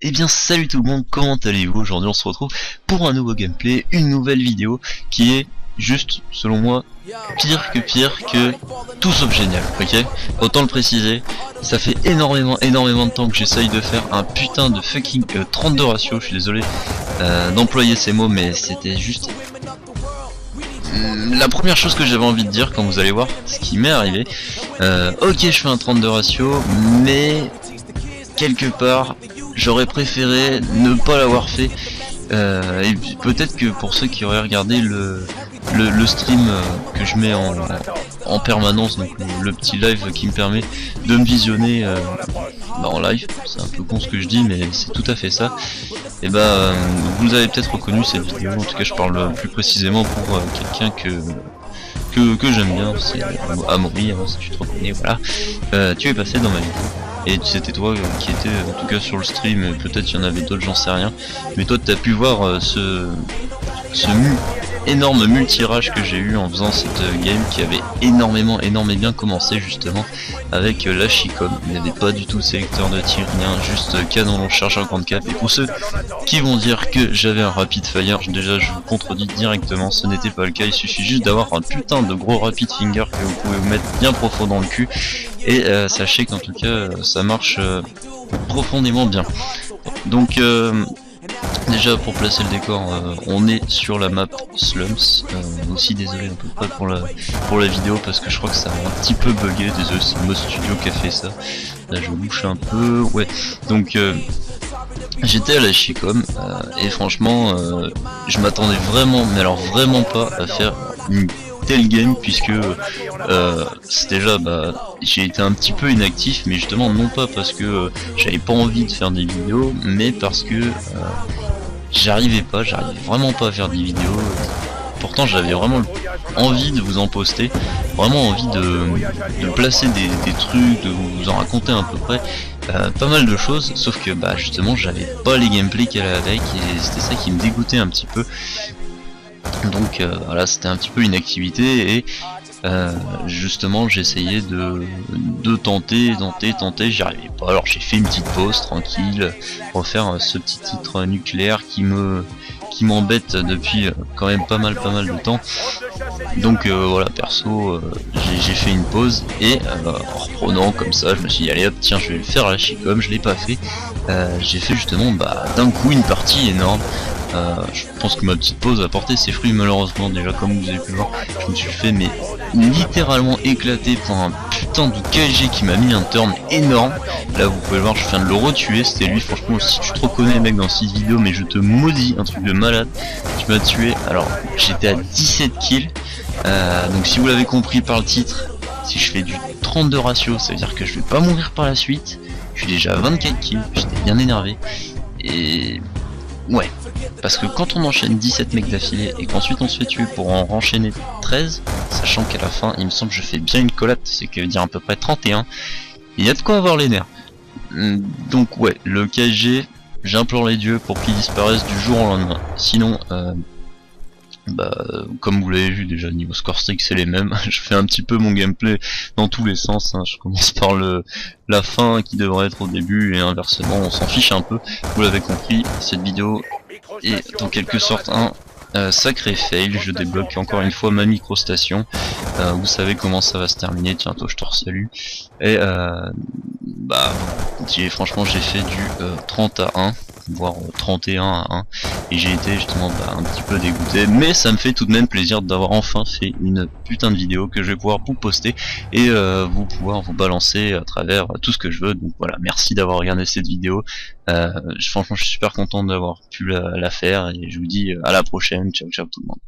Eh bien salut tout le monde, comment allez-vous? Aujourd'hui on se retrouve pour un nouveau gameplay, une nouvelle vidéo qui est juste, selon moi, pire que tout sauf génial, ok? Autant le préciser, ça fait énormément de temps que j'essaye de faire un putain de fucking 32 ratio, je suis désolé d'employer ces mots mais c'était juste la première chose que j'avais envie de dire quand vous allez voir ce qui m'est arrivé. Ok, je fais un 32 ratio, mais quelque part j'aurais préféré ne pas l'avoir fait. Et peut-être que pour ceux qui auraient regardé le stream que je mets en permanence, donc le petit live qui me permet de me visionner en live, c'est un peu con ce que je dis mais c'est tout à fait ça. Et vous avez peut-être reconnu cette vidéo, en tout cas je parle plus précisément pour quelqu'un que j'aime bien, c'est Amaury, hein, si tu te reconnais, voilà. Tu es passé dans ma vie. Et c'était toi qui étais en tout cas sur le stream, peut-être il y en avait d'autres, j'en sais rien. Mais toi tu as pu voir ce énorme multirage que j'ai eu en faisant cette game qui avait énormément bien commencé justement avec la Chicom. Il n'y avait pas du tout de sélecteur de tir, rien, juste canon long charge en grande cap. Et pour ceux qui vont dire que j'avais un rapid fire, déjà je vous contredis directement, ce n'était pas le cas. Il suffit juste d'avoir un putain de gros rapid finger que vous pouvez vous mettre bien profond dans le cul. Et sachez qu'en tout cas ça marche profondément bien. Donc déjà pour placer le décor, on est sur la map Slums. Aussi désolé à peu près pour la vidéo parce que je crois que ça a un petit peu bugué, désolé, c'est Mo Studio qui a fait ça. Là je bouge un peu, ouais. Donc j'étais à la Chicom et franchement je m'attendais vraiment, mais alors vraiment pas à faire une telle game puisque c'est déjà j'ai été un petit peu inactif, mais justement non pas parce que j'avais pas envie de faire des vidéos, mais parce que j'arrivais vraiment pas à faire des vidéos. Pourtant j'avais vraiment envie de vous en poster, vraiment envie de placer des trucs, de vous en raconter à peu près pas mal de choses, sauf que justement j'avais pas les gameplays qu'elle allait avec et c'était ça qui me dégoûtait un petit peu. Donc voilà, c'était un petit peu une activité et justement j'essayais de tenter, j'y arrivais pas, alors j'ai fait une petite pause tranquille pour faire ce petit titre nucléaire qui m'embête depuis quand même pas mal de temps. Donc voilà, perso j'ai fait une pause et en reprenant comme ça je me suis dit allez hop tiens je vais le faire à la Chicom, je l'ai pas fait. J'ai fait justement d'un coup une partie énorme. Je pense que ma petite pause a porté ses fruits malheureusement, déjà comme vous avez pu voir je me suis fait mais littéralement éclaté pour un putain de KG qui m'a mis un turn énorme. Là vous pouvez le voir, je viens de le retuer, c'était lui. Franchement si tu te reconnais mec dans cette vidéo, mais je te maudis, un truc de malade, tu m'as tué. Alors j'étais à 17 kills, donc si vous l'avez compris par le titre, si je fais du 32 ratio ça veut dire que je vais pas mourir par la suite. Je suis déjà à 24 kills, j'étais bien énervé et ouais, parce que quand on enchaîne 17 mecs d'affilée et qu'ensuite on se fait tuer pour en renchaîner 13, sachant qu'à la fin il me semble que je fais bien une collate, c'est que veut dire à peu près 31, il y a de quoi avoir les nerfs. Donc ouais, le KSG, j'implore les dieux pour qu'il disparaisse du jour au lendemain. Sinon, comme vous l'avez vu déjà niveau score strict c'est les mêmes. Je fais un petit peu mon gameplay dans tous les sens, hein. Je commence par la fin qui devrait être au début et inversement, on s'en fiche un peu. Vous l'avez compris, cette vidéo est en quelque sorte un sacré fail. Je débloque encore une fois ma microstation. Vous savez comment ça va se terminer, tiens toi je te resalue. Et franchement j'ai fait du 30 à 1 voire 31 à 1 et j'ai été justement un petit peu dégoûté, mais ça me fait tout de même plaisir d'avoir enfin fait une putain de vidéo que je vais pouvoir vous poster et pouvoir vous balancer à travers tout ce que je veux. Donc voilà, merci d'avoir regardé cette vidéo. Franchement je suis super content d'avoir pu la faire et je vous dis à la prochaine, ciao tout le monde.